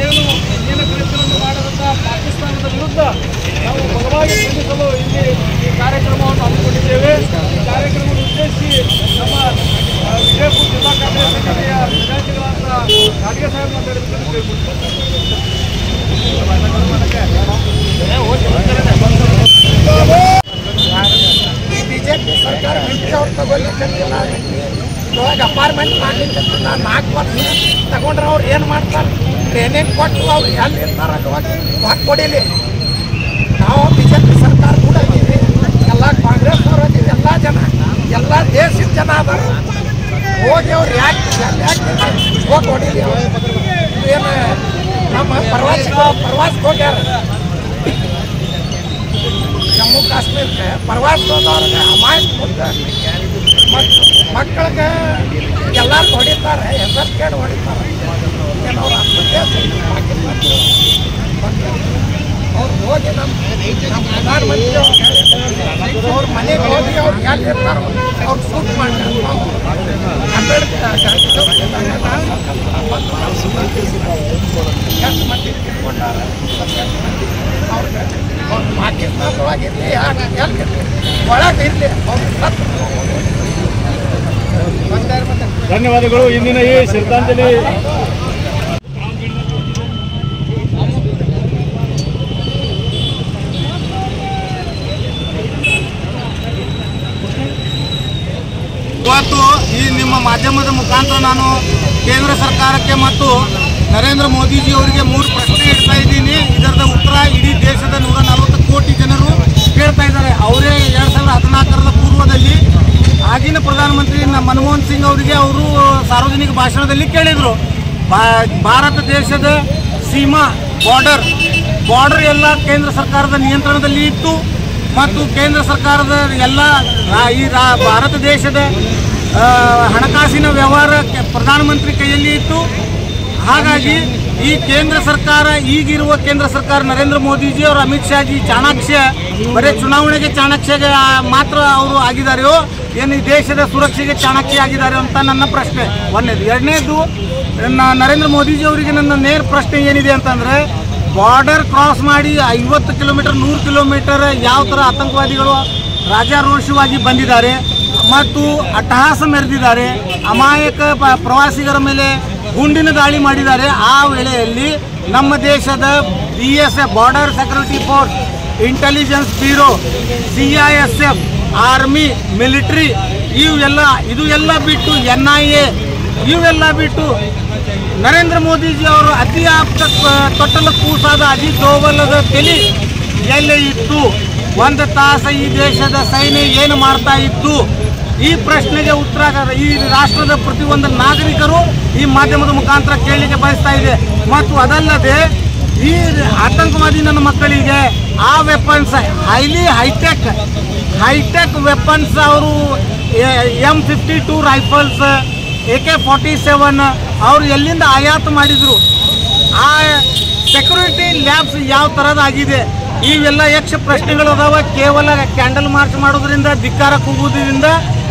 ಏನು ಕೃತ್ಯವನ್ನು ಮಾಡಿದಂಥ ಪಾಕಿಸ್ತಾನದ ವಿರುದ್ಧ ನಾವು ಬಲವಾಗಿ ಖಂಡಿಸಲು ಇಲ್ಲಿ ಈ ಕಾರ್ಯಕ್ರಮವನ್ನು ಹಮ್ಮಿಕೊಂಡಿದ್ದೇವೆ. ಈ ಕಾರ್ಯಕ್ರಮವನ್ನು ಉದ್ದೇಶಿಸಿ ನಮ್ಮ ವಿಜಯಪುರ ಜಿಲ್ಲಾ ಕಾಂಗ್ರೆಸ್ ಸಮಿತಿಯ ಸದಸ್ಯರಾದ ಖಾಡ್ಗೆ ಸಾಹೇಬ್ ಮಾತಾಡಬೇಕೆಂದು ಕೇಳಿಕೊಳ್ತಾರೆ. ಬಿಜೆಪಿ ಸರ್ಕಾರ ಅವ್ರು ತಗೊಳ್ಲಿಕ್ಕಂತಿಲ್ಲ. ಇವಾಗ ಅಪಾರ್ಟ್ಮೆಂಟ್ ಮಾಡ್ಲಿಕ್ಕಂತಿಲ್ಲ. 4 ವರ್ಷ ತಗೊಂಡ್ರೆ ಅವ್ರು ಏನು ಮಾಡ್ತಾರೆ? ಟ್ರೈನಿಂಗ್ ಕೊಟ್ಟು ಅವ್ರು ಎಲ್ಲಿ ಇರ್ತಾರೆ ಅಲ್ಲಿ ಕೊಡಿಲಿ. ನಾವು ಬಿಜೆಪಿ ಸರ್ಕಾರ ಕೂಡ ಇದ್ದೀವಿ, ಎಲ್ಲ ಕಾಂಗ್ರೆಸ್ ಅವರು ಇದ್ದೀವಿ, ಎಲ್ಲ ಜನ ಎಲ್ಲ ದೇಶದ ಜನ ಅದಾರ. ಹೋಗಿ ಅವ್ರು ಯಾಕೆ ಹೋಗಿ ಹೊಡಿಲಿ. ಏನು ನಮ್ಮ ಪ್ರವಾಸಕ್ಕೆ ಹೋಗ್ಯಾರ ಜಮ್ಮು ಕಾಶ್ಮೀರಕ್ಕೆ ಪ್ರವಾಸ ಹೋದವ್ರಿಗೆ ಅಮಾಯಕ ಮಕ್ಕಳಿಗೆ ಎಲ್ಲರೂ ಹೊಡಿತಾರೆ, ಹೆಸರು ಕೇಳಿ ಹೊಡಿತಾರೆ. ಏನು ಅವ್ರು ಅವ್ರು ಹೋಗಿ ನಮ್ಮ ಪ್ರಧಾನಮಂತ್ರಿ ಅವ್ರ ಮನೆಗೆ ಹೋಗಿ ಅವ್ರು ಎಲ್ಲಿ ಇರ್ತಾರೋ ಅವ್ರು ಶೂಟ್ ಮಾಡ್ತಾರೆ. ಅಂಬೇಡ್ಕರ್ ಎಷ್ಟು ಮಟ್ಟಿಗೆ ತಿಳ್ಕೊಂಡಾರೆ ಅವ್ರಿಗೆ ಅವ್ರು ಪಾಕಿಸ್ತಾನವಾಗಿರಲಿ ಎಲ್ಲಿರಲಿ ಒಳಗಿರಲಿ ಅವ್ರು ಧನ್ಯವಾದಗಳು. ಇಂದಿನ ಈ ಶ್ರದ್ಧಾಂಜಲಿ ಇವತ್ತು ಈ ನಿಮ್ಮ ಮಾಧ್ಯಮದ ಮುಖಾಂತರ ನಾನು ಕೇಂದ್ರ ಸರ್ಕಾರಕ್ಕೆ ಮತ್ತು ನರೇಂದ್ರ ಮೋದಿಜಿ ಅವರಿಗೆ 3 ಪ್ರಶ್ನೆ ಇಡ್ತಾ ಇದ್ದೀನಿ. ಇದರದ ಉತ್ತರ ಇಡೀ ದೇಶದ 140 ಕೋಟಿ ಜನರು ಕೇಳ್ತಾ ಇದ್ದಾರೆ. ಅವರೇ 2014ರ ಪೂರ್ವದಲ್ಲಿ ಆಗಿನ ಪ್ರಧಾನಮಂತ್ರಿ ಮನಮೋಹನ್ ಸಿಂಗ್ ಅವರಿಗೆ ಅವರು ಸಾರ್ವಜನಿಕ ಭಾಷಣದಲ್ಲಿ ಕೇಳಿದರು, ಭಾರತ ದೇಶದ ಸೀಮಾ ಬಾರ್ಡರ್ ಎಲ್ಲ ಕೇಂದ್ರ ಸರ್ಕಾರದ ನಿಯಂತ್ರಣದಲ್ಲಿ ಇತ್ತು ಮತ್ತು ಕೇಂದ್ರ ಸರ್ಕಾರದ ಎಲ್ಲ ಈ ಭಾರತ ದೇಶದ ಹಣಕಾಸಿನ ವ್ಯವಹಾರ ಪ್ರಧಾನಮಂತ್ರಿ ಕೈಯಲ್ಲಿ ಇತ್ತು. ಹಾಗಾಗಿ ಈ ಕೇಂದ್ರ ಸರ್ಕಾರ ಈಗಿರುವ ಕೇಂದ್ರ ಸರ್ಕಾರ ನರೇಂದ್ರ ಮೋದಿಜಿ ಅವರು ಅಮಿತ್ ಶಾಜಿ ಚಾಣಾಕ್ಷ ಬರೀ ಚುನಾವಣೆಗೆ ಚಾಣಾಕ್ಷಗೆ ಮಾತ್ರ ಅವರು ಆಗಿದ್ದಾರೆಯೋ ಏನು ಈ ದೇಶದ ಸುರಕ್ಷೆಗೆ ಚಾಣಾಕ್ಷ ಆಗಿದ್ದಾರೆ ಅಂತ ನನ್ನ ಪ್ರಶ್ನೆ ಒಂದನೇದು. ಎರಡನೇದು ನರೇಂದ್ರ ಮೋದಿಜಿ ಅವರಿಗೆ ನನ್ನ ನೇರ ಪ್ರಶ್ನೆ ಏನಿದೆ ಅಂತಂದರೆ, ಬಾರ್ಡರ್ ಕ್ರಾಸ್ ಮಾಡಿ 50 ಕಿಲೋಮೀಟರ್ 100 ಕಿಲೋಮೀಟರ್ ಯಾವ ಥರ ಆತಂಕವಾದಿಗಳು ರಾಜಾರೋಷವಾಗಿ ಬಂದಿದ್ದಾರೆ ಮತ್ತು ಅಟ್ಟಹಾಸ ಮೆರೆದಿದ್ದಾರೆ, ಅಮಾಯಕ ಪ್ರವಾಸಿಗರ ಮೇಲೆ ಗುಂಡಿನ ದಾಳಿ ಮಾಡಿದ್ದಾರೆ. ಆ ವೇಳೆಯಲ್ಲಿ ನಮ್ಮ ದೇಶದ BSF border security force, intelligence bureau, CISF, army, military ಇದು ಎಲ್ಲ ಬಿಟ್ಟು NIA ಇವೆಲ್ಲ ಬಿಟ್ಟು ನರೇಂದ್ರ ಮೋದಿಜಿ ಅವರು ಅತಿ ಆಪ್ತ ತೊಟ್ಟಲ ಕೂಸಾದ ಅಜಿತ್ ದೋವಲದ ತಲೆ ಎಲ್ಲಿ ಇತ್ತು? 1 ತಾಸು ಈ ದೇಶದ ಸೈನ್ಯ ಏನು ಮಾಡ್ತಾ ಇತ್ತು? ಈ ಪ್ರಶ್ನೆಗೆ ಉತ್ತರ ಈ ರಾಷ್ಟ್ರದ ಪ್ರತಿಯೊಂದು ನಾಗರಿಕರು ಈ ಮಾಧ್ಯಮದ ಮುಖಾಂತರ ಕೇಳಲಿಕ್ಕೆ ಬಯಸ್ತಾ ಇದೆ. ಮತ್ತು ಅದಲ್ಲದೆ ಈ ಆತಂಕವಾದಿ ನನ್ನ ಮಕ್ಕಳಿಗೆ ಆ ವೆಪನ್ಸ್ ಹೈಟೆಕ್ ವೆಪನ್ಸ್ ಅವರು M52 ರೈಫಲ್ಸ್, AK-47 ಅವರು ಎಲ್ಲಿಂದ ಆಯಾತ ಮಾಡಿದರು? ಆ ಸೆಕ್ಯೂರಿಟಿ ಲ್ಯಾಬ್ಸ್ ಯಾವ ಥರದಾಗಿದೆ? ಇವೆಲ್ಲ ಯಕ್ಷ ಪ್ರಶ್ನೆಗಳು ಅದಾವ. ಕೇವಲ ಕ್ಯಾಂಡಲ್ ಮಾರ್ಚ್ ಮಾಡೋದ್ರಿಂದ, ಧಿಕ್ಕಾರ ಕೂಗುವುದರಿಂದ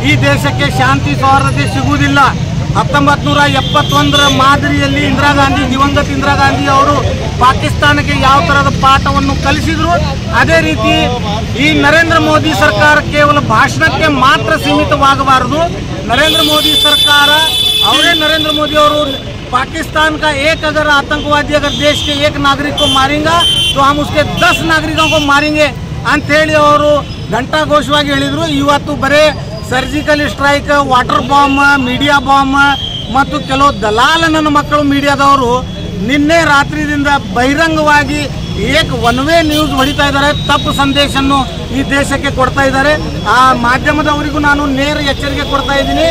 ಈ ದೇಶಕ್ಕೆ ಶಾಂತಿ ಸೌಹಾರ್ದತೆ ಸಿಗುವುದಿಲ್ಲ. 1971ರ ಮಾದರಿಯಲ್ಲಿ ದಿವಂಗತ ಇಂದಿರಾ ಗಾಂಧಿ ಅವರು ಪಾಕಿಸ್ತಾನಕ್ಕೆ ಯಾವ ಥರದ ಪಾಠವನ್ನು ಕಲಿಸಿದ್ರು, ಅದೇ ರೀತಿ ಈ ನರೇಂದ್ರ ಮೋದಿ ಸರ್ಕಾರ ಕೇವಲ ಭಾಷಣಕ್ಕೆ ಮಾತ್ರ ಸೀಮಿತವಾಗಬಾರದು. नरेंद्र मोदी सरकार नरेंद्र मोदी और पाकिस्तान का एक अगर आतंकवादी अगर देश के एक नागरिक को मारेगा तो हम उसके 10 नागरिकों को मारेंगे अंतೇಳಿ ಅವರು ಘಂಟಾಘೋಷವಾಗಿ ಹೇಳಿದರು। ಇವತ್ತು ಬರೇ surgical strike, water bomb, media bomb ಮತ್ತು ಕೆಲವು ದಲಾಲನ ಮಕ್ಕಳು ಮೀಡಿಯಾದವರು ನಿನ್ನೆ ರಾತ್ರಿಯಿಂದ ಬಹಿರಂಗವಾಗಿ ಒನ್ ವೇ ನ್ಯೂಸ್ ಹೊಡಿತಾ ಇದ್ದಾರೆ, ತಪ್ಪು ಸಂದೇಶವನ್ನು ಈ ದೇಶಕ್ಕೆ ಕೊಡ್ತಾ ಇದ್ದಾರೆ। ಆ ಮಾಧ್ಯಮದವರಿಗೂ ನಾನು ನೇರ ಎಚ್ಚರಿಕೆ ಕೊಡ್ತಾ ಇದ್ದೀನಿ,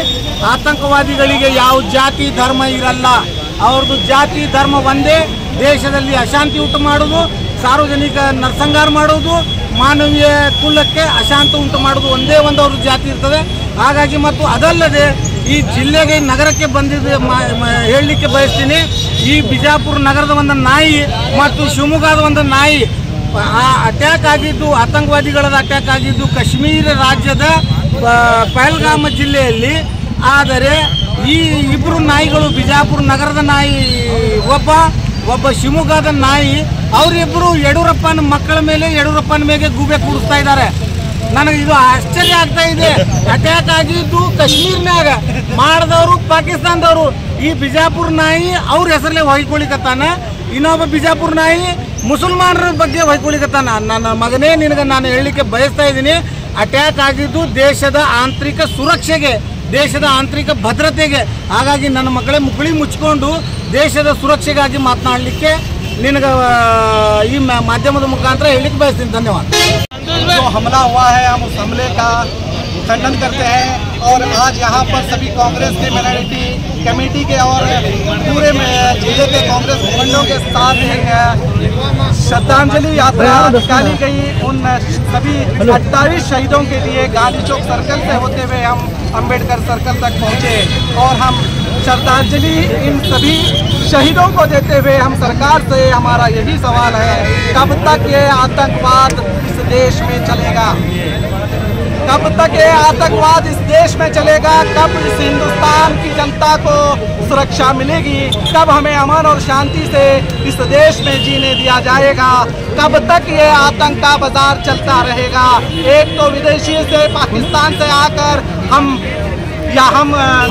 ಆತಂಕವಾದಿಗಳಿಗೆ ಯಾವ ಜಾತಿ ಧರ್ಮ ಇರಲ್ಲ, ಅವ್ರದ್ದು ಜಾತಿ ಧರ್ಮ ಒಂದೇ, ದೇಶದಲ್ಲಿ ಅಶಾಂತಿ ಉಂಟು ಮಾಡೋದು, ಸಾರ್ವಜನಿಕ ನರಸಂಹಾರ ಮಾಡೋದು, ಮಾನವೀಯ ಕುಲಕ್ಕೆ ಅಶಾಂತಿ ಉಂಟು ಮಾಡೋದು ಒಂದೇ ಒಂದು ಅವ್ರ ಜಾತಿ ಇರ್ತದೆ। ಹಾಗಾಗಿ ಮತ್ತು ಅದಲ್ಲದೆ ಈ ಜಿಲ್ಲೆಗೆ ನಗರಕ್ಕೆ ಬಂದಿದ್ದ ಹೇಳಲಿಕ್ಕೆ ಬಯಸ್ತೀನಿ, ಈ ಬಿಜಾಪುರ ನಗರದ ಒಂದು ನಾಯಿ ಮತ್ತು ಶಿವಮೊಗ್ಗದ ಒಂದು ನಾಯಿ ಅಟ್ಯಾಕ್ ಆಗಿದ್ದು, ಆತಂಕವಾದಿಗಳದ ಅಟ್ಯಾಕ್ ಆಗಿದ್ದು ಕಾಶ್ಮೀರ ರಾಜ್ಯದ ಪಹಲ್ಗಾಮ್ ಜಿಲ್ಲೆಯಲ್ಲಿ। ಆದರೆ ಈ ಇಬ್ಬರು ನಾಯಿಗಳು, ಬಿಜಾಪುರ ನಗರದ ನಾಯಿ ಒಬ್ಬ ಒಬ್ಬ ಶಿವಮೊಗ್ಗದ ನಾಯಿ, ಅವರಿಬ್ಬರು ಯಡಿಯೂರಪ್ಪನ ಮಕ್ಕಳ ಮೇಲೆ ಯಡಿಯೂರಪ್ಪನ ಮೇಲೆ ಗೂಬೆ ಕೂಡಿಸ್ತಾ ಇದ್ದಾರೆ. ನನಗೆ ಇದು ಆಶ್ಚರ್ಯ ಆಗ್ತಾ ಇದೆ. ಅಟ್ಯಾಕ್ ಆಗಿದ್ದು ಕಾಶ್ಮೀರ್ನಾಗ, ಮಾಡಿದವರು ಪಾಕಿಸ್ತಾನದವರು. ಈ ಬಿಜಾಪುರ ನಾಯಿ ಅವ್ರ ಹೆಸರಲ್ಲೇ ಹೊಯ್ಕೊಳಿಕತ್ತಾನ, ಇನ್ನೊಬ್ಬ ಬಿಜಾಪುರ ನಾಯಿ ಮುಸಲ್ಮಾನರ ಬಗ್ಗೆ ಹೊಯ್ಕೊಳಿಕತ್ತಾನ. ನನ್ನ ಮಗನೇ, ನಿನಗೆ ನಾನು ಹೇಳಲಿಕ್ಕೆ ಬಯಸ್ತಾ ಇದ್ದೀನಿ, ಅಟ್ಯಾಕ್ ಆಗಿದ್ದು ದೇಶದ ಆಂತರಿಕ ಸುರಕ್ಷೆಗೆ, ದೇಶದ ಆಂತರಿಕ ಭದ್ರತೆಗೆ. ಹಾಗಾಗಿ ನನ್ನ ಮಕ್ಕಳೇ ಮುಕ್ಕಳಿ ಮುಚ್ಚಿಕೊಂಡು ದೇಶದ ಸುರಕ್ಷೆಗಾಗಿ ಮಾತನಾಡಲಿಕ್ಕೆ ನಿನಗೆ ಈ ಮಾಧ್ಯಮದ ಮುಖಾಂತರ ಹೇಳಲಿಕ್ಕೆ ಬಯಸ್ತೀನಿ. ಧನ್ಯವಾದ. जो हमला हुआ है हम उस हमले का खंडन करते हैं और आज यहाँ पर सभी कांग्रेस के माइनॉरिटी कमेटी के और पूरे जिले के कांग्रेस मुखंडों के साथ एक श्रद्धांजलि यात्रा निकाली गई। उन सभी 28 शहीदों के लिए गांधी चौक सर्कल से होते हुए हम अंबेडकर सर्कल तक पहुँचे और हम श्रद्धांजलि इन सभी शहीदों को देते हुए हम सरकार से हमारा यही सवाल है, कब तक ये आतंकवाद इस देश में चलेगा? कब तक ये आतंकवाद इस देश में चलेगा? कब इस हिंदुस्तान की जनता को सुरक्षा मिलेगी? कब हमें अमन और शांति से इस देश में जीने दिया जाएगा? कब तक ये आतंक का बाजार चलता रहेगा? एक तो विदेशी से, पाकिस्तान से आकर हम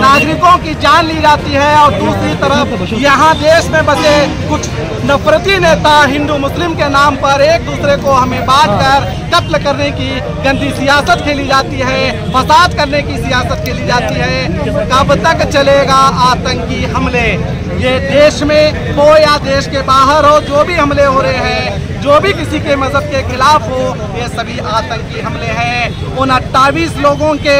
नागरिकों की जान ली जाती है और दूसरी तरफ यहाँ देश में बसे कुछ नफरती नेता हिंदू मुस्लिम के नाम पर एक दूसरे को हमें बांटकर कत्ल करने की गंदी सियासत खेली जाती है, फसाद करने की सियासत खेली जाती है। कब तक चलेगा आतंकी हमले? ये देश में हो या देश के बाहर हो, जो भी हमले हो रहे हैं, जो भी किसी के मजहब के खिलाफ हो, ये सभी आतंकी हमले हैं। उन 28 लोगों के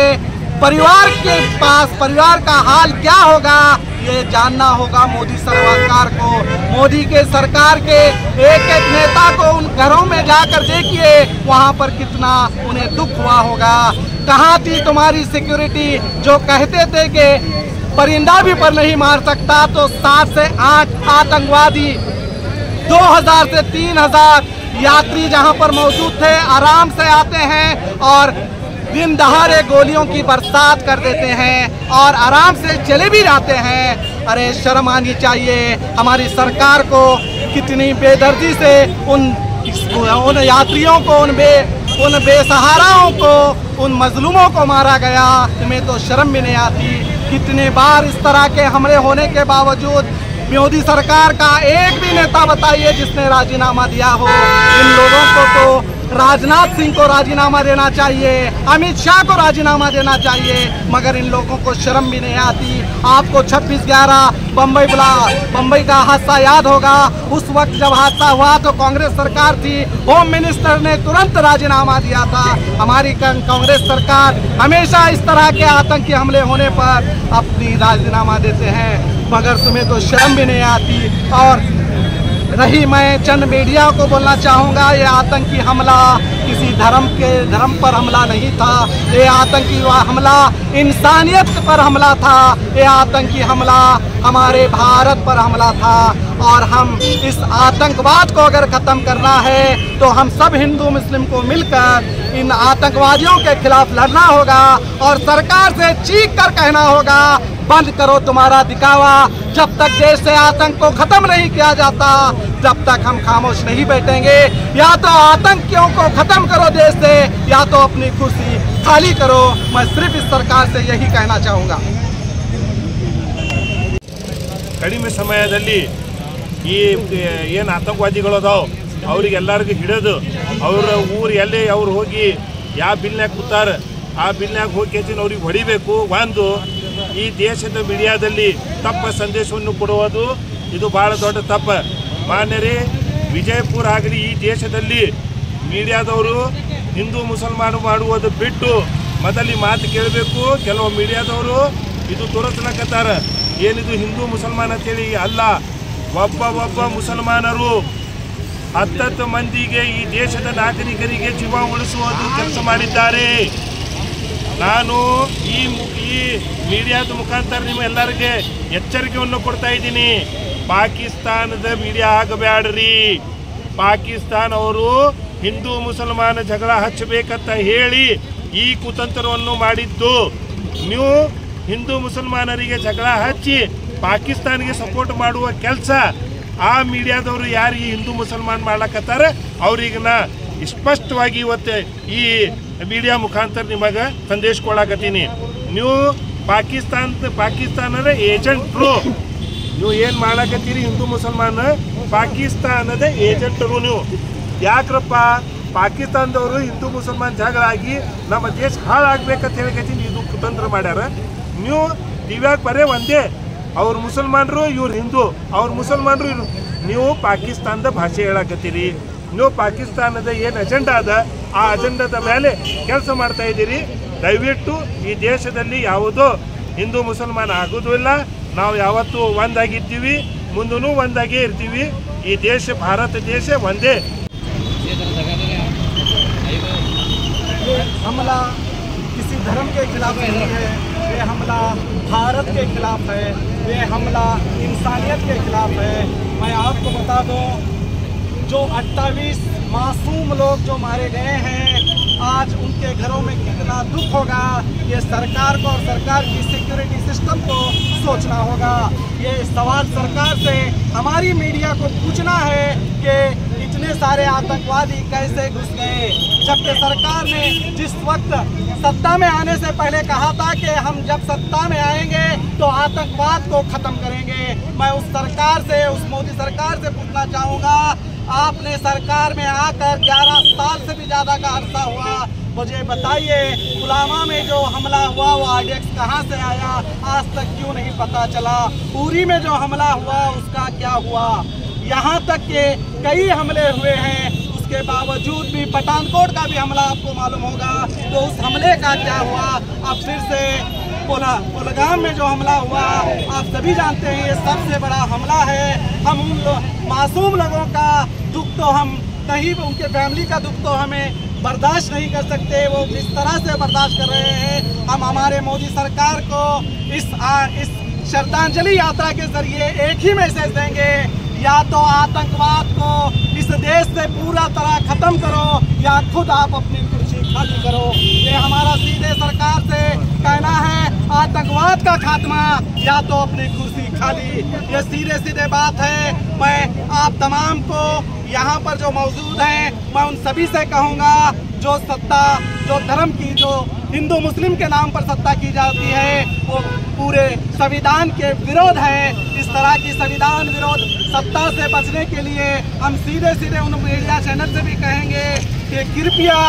परिवार के पास परिवार का हाल क्या होगा ये जानना होगा मोदी सरकार को। मोदी के सरकार के एक एक नेता को उन घरों में जाकर देखिए, वहाँ पर कितना उन्हें दुख हुआ होगा। कहाँ थी तुम्हारी सिक्योरिटी जो कहते थे कि परिंदा भी पर नहीं मार सकता, तो 7 से 8 आतंकवादी 2000 से 3000 यात्री जहाँ पर मौजूद थे आराम से आते हैं और दिन दहाड़े गोलियों की बरसात कर देते हैं और आराम से चले भी जाते हैं। अरे शर्म आनी चाहिए हमारी सरकार को, कितनी बेदर्दी से उन यात्रियों को, उन बेसहाराओं को, उन मजलूमों को मारा गया। तुम्हें तो शर्म भी नहीं आती? कितने बार इस तरह के हमले होने के बावजूद मोदी सरकार का एक भी नेता बताइए जिसने राजीनामा दिया हो। इन लोगों को तो राजनाथ सिंह को राजीनामा देना चाहिए, अमित शाह को राजीनामा देना चाहिए, मगर इन लोगों को शर्म भी नहीं आती। आपको 26/11 बम्बई का हादसा याद होगा। उस वक्त जब हादसा हुआ तो कांग्रेस सरकार थी, होम मिनिस्टर ने तुरंत राजीनामा दिया था। हमारी कांग्रेस सरकार हमेशा इस तरह के आतंकी हमले होने पर अपनी राजीनामा देते हैं, मगर तुम्हें तो शर्म भी नहीं आती। और रही मैं चंद मीडिया को बोलना चाहूँगा, ये आतंकी हमला किसी धर्म पर हमला नहीं था, ये आतंकी हमला इंसानियत पर हमला था, ये आतंकी हमला हमारे भारत पर हमला था। और हम इस आतंकवाद को अगर ख़त्म करना है तो हम सब हिंदू मुस्लिम को मिलकर इन आतंकवादियों के खिलाफ लड़ना होगा और सरकार से चीख कर कहना होगा, बंद करो तुम्हारा दिखावा। जब तक देश से आतंक को खत्म नहीं किया जाता, जब तक हम खामोश नहीं बैठेंगे। या तो आतंकियों को खत्म करो देश से, या तो अपनी कुर्सी खाली करो। मैं सिर्फ इस सरकार से यही कहना चाहूँगा। ಕಡಿಮೆ ಸಮಯದಲ್ಲಿ ಈ ಏನು ಆತಂಕವಾದಿಗಳು ಅದಾವ ಅವ್ರಿಗೆಲ್ಲರಿಗೂ ಹಿಡಿದು ಅವ್ರ ಊರು ಎಲ್ಲಿ ಅವ್ರು ಹೋಗಿ ಯಾವ ಬಿಲ್ನ್ಯಾಗ ಕೂತಾರೆ ಆ ಬಿಲ್ನ್ಯಾಗ ಹೋಗಿ ಅವ್ರಿಗೆ ಹೊಡಿಬೇಕು. ಒಂದು ಈ ದೇಶದ ಮೀಡಿಯಾದಲ್ಲಿ ತಪ್ಪ ಸಂದೇಶವನ್ನು ಕೊಡುವುದು ಇದು ಭಾಳ ದೊಡ್ಡ ತಪ್ಪ. ಮಾನ್ಯರೇ, ವಿಜಯಪುರ ಆಗಲಿ ಈ ದೇಶದಲ್ಲಿ ಮೀಡಿಯಾದವರು ಹಿಂದೂ ಮುಸಲ್ಮಾನ ಮಾಡುವುದು ಬಿಟ್ಟು ಮೊದಲು ಮಾತು ಕೇಳಬೇಕು. ಕೆಲವು ಮೀಡಿಯಾದವರು ಇದು ತೋರಿಸ್ಲಕತ್ತಾರ ಏನಿದು ಹಿಂದೂ ಮುಸಲ್ಮಾನ ಅಂತೇಳಿ ಅಲ್ಲ. ಒಬ್ಬ ಮುಸಲ್ಮಾನರು 10 ಮಂದಿಗೆ ಈ ದೇಶದ ನಾಗರಿಕರಿಗೆ ಜೀವ ಉಳಿಸುವುದು ಕೆಲಸ ಮಾಡಿದ್ದಾರೆ. ನಾನು ಈ ಮೀಡಿಯಾದ ಮುಖಾಂತರ ನಿಮ್ಮೆಲ್ಲರಿಗೆ ಎಚ್ಚರಿಕೆಯನ್ನು ಕೊಡ್ತಾ ಇದ್ದೀನಿ, ಪಾಕಿಸ್ತಾನದ ಮೀಡಿಯಾ ಆಗಬೇಡ್ರಿ. ಪಾಕಿಸ್ತಾನ ಅವರು ಹಿಂದೂ ಮುಸಲ್ಮಾನ ಜಗಳ ಹಚ್ಚಬೇಕಂತ ಹೇಳಿ ಈ ಕುತಂತ್ರವನ್ನು ಮಾಡಿದ್ದು. ನೀವು ಹಿಂದೂ ಮುಸಲ್ಮಾನರಿಗೆ ಜಗಳ ಹಚ್ಚಿ ಪಾಕಿಸ್ತಾನಿಗೆ ಸಪೋರ್ಟ್ ಮಾಡುವ ಕೆಲಸ ಆ ಮೀಡಿಯಾದವರು ಯಾರು ಈ ಹಿಂದೂ ಮುಸಲ್ಮಾನ್ ಮಾಡ್ಲಕತ್ತಾರೆ ಅವ್ರಿಗೆ ನಾ ಸ್ಪಷ್ಟವಾಗಿ ಇವತ್ತು ಈ ಮೀಡಿಯಾ ಮುಖಾಂತರ ನಿಮಗೆ ಸಂದೇಶ ಕೊಡಾಕತ್ತೀನಿ. ನೀವು ಪಾಕಿಸ್ತಾನದ ಏಜೆಂಟ್ರು, ನೀವು ಏನು ಮಾಡಕತ್ತೀರಿ ಹಿಂದೂ ಮುಸಲ್ಮಾನ ಪಾಕಿಸ್ತಾನದ ಏಜೆಂಟರು ನೀವು. ಯಾಕ್ರಪ್ಪ ಪಾಕಿಸ್ತಾನದವರು ಹಿಂದೂ ಮುಸಲ್ಮಾನ್ ಜಗಳ ಆಗಿ ನಮ್ಮ ದೇಶ ಹಾಳಾಗ್ಬೇಕಂತ ಹೇಳಕತ್ತೀನಿ ಇದು ಕುತಂತ್ರ ಮಾಡ್ಯಾರ. ನೀವು ಇವ್ಯಾಗ ಬರೇ ಒಂದೇ, ಅವ್ರು ಮುಸಲ್ಮಾನರು ಇವ್ರು ಹಿಂದೂ, ಅವ್ರು ಮುಸಲ್ಮಾನರು ಇವ್ರು. ನೀವು ಪಾಕಿಸ್ತಾನದ ಭಾಷೆ ಹೇಳಕತ್ತೀರಿ. ನೀವು ಪಾಕಿಸ್ತಾನದ ಏನು ಅಜೆಂಡಾ ಅದ ಆ ಅಜೆಂಡಾದ ಮೇಲೆ ಕೆಲಸ ಮಾಡ್ತಾ ಇದ್ದೀರಿ. ದಯವಿಟ್ಟು ಈ ದೇಶದಲ್ಲಿ ಯಾವುದೋ ಹಿಂದೂ ಮುಸಲ್ಮಾನ ಆಗೋದು ಇಲ್ಲ. ನಾವು ಯಾವತ್ತೂ ಒಂದಾಗಿದ್ದೀವಿ, ಮುಂದೂ ಒಂದಾಗೇ ಇರ್ತೀವಿ. ಈ ದೇಶ ಭಾರತ ದೇಶ ಒಂದೇ. हमला किसी धर्म के खिलाफ नहीं है, ये हमला भारत के खिलाफ है, ये हमला इंसानियत के खिलाफ है। मैं आपको बता दूं, जो 28 मासूम लोग जो मारे गए हैं, आज उनके घरों में कितना दुख होगा, ये सरकार को और सरकार की सिक्योरिटी सिस्टम को सोचना होगा। ये सवाल सरकार से हमारी मीडिया को पूछना है कि इतने सारे आतंकवादी कैसे घुस गए, जबकि सरकार ने जिस वक्त सत्ता में आने से पहले कहा था कि हम जब सत्ता में आएंगे तो आतंकवाद को खत्म करेंगे। मैं उस सरकार से, उस मोदी सरकार से पूछना चाहूँगा, आपने सरकार में आकर 11 साल से भी ज़्यादा का अरसा हुआ, मुझे बताइए पुलवामा में जो हमला हुआ वो RDX कहाँ से आया, आज तक क्यों नहीं पता चला? उरी में जो हमला हुआ उसका क्या हुआ? यहाँ तक के कई हमले हुए हैं, उसके बावजूद भी पठानकोट का भी हमला आपको मालूम होगा, तो उस हमले का क्या हुआ? अब फिर से कोलगाम में जो हमला हुआ आप सभी जानते हैं, ये सबसे बड़ा हमला है। हम उन मासूम लोगों का दुख तो हम नहीं, उनके फैमिली का दुख तो हमें बर्दाश्त नहीं कर सकते, वो किस तरह से बर्दाश्त कर रहे हैं। हम हमारे मोदी सरकार को इस श्रद्धांजलि यात्रा के जरिए एक ही मैसेज देंगे, या तो आतंकवाद को इस देश से पूरा तरह खत्म करो या खुद आप अपनी कुर्सी खाली करो। ये हमारा सीधे सरकार से कहना है, आतंकवाद का खात्मा या तो अपनी कुर्सी खाली। ये सीधे सीधे बात है। मैं आप तमाम को यहाँ पर जो मौजूद हैं, मैं उन सभी से कहूँगा, जो सत्ता, जो धर्म की, जो हिंदू मुस्लिम के नाम पर सत्ता की जाती है, वो पूरे संविधान के विरोध है। इस तरह की संविधान विरोध सत्ता से बचने के लिए हम सीधे सीधे उन मीडिया चैनल से भी कहेंगे कि कृपया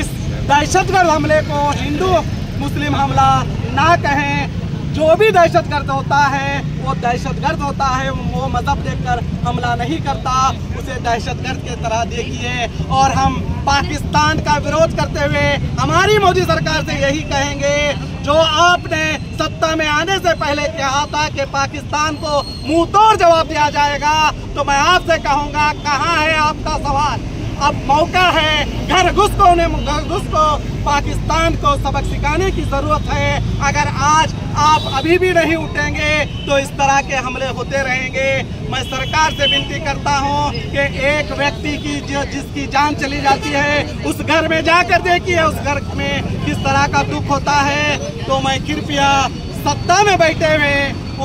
इस दहशतगर्द हमले को हिंदू मुस्लिम हमला ना कहें। जो भी दहशतगर्द होता है वो दहशतगर्द होता है, वो मजहब देखकर हमला नहीं करता, उसे दहशतगर्द की तरह देखिए। और हम पाकिस्तान का विरोध करते हुए हमारी मोदी सरकार से यही कहेंगे, जो आपने सत्ता में आने से पहले कहा था कि पाकिस्तान को मुंह तोड़ जवाब दिया जाएगा, तो मैं आपसे कहूँगा, कहाँ है आपका सवाल? अब मौका है, घर घुस को पाकिस्तान को सबक सिखाने की जरूरत है। अगर आज आप अभी भी नहीं उठेंगे तो इस तरह के हमले होते रहेंगे। मैं सरकार से विनती करता हूं कि एक व्यक्ति की जिसकी जान चली जाती है, उस घर में जाकर देखिए उस घर में किस तरह का दुख होता है। तो मैं कृपया सत्ता में बैठे हुए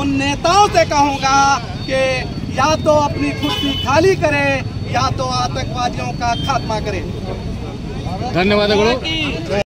उन नेताओं से कहूँगा कि या तो अपनी कुर्सी खाली करें या तो आतंकवादियों का खात्मा करें। ಧನ್ಯವಾದಗಳು.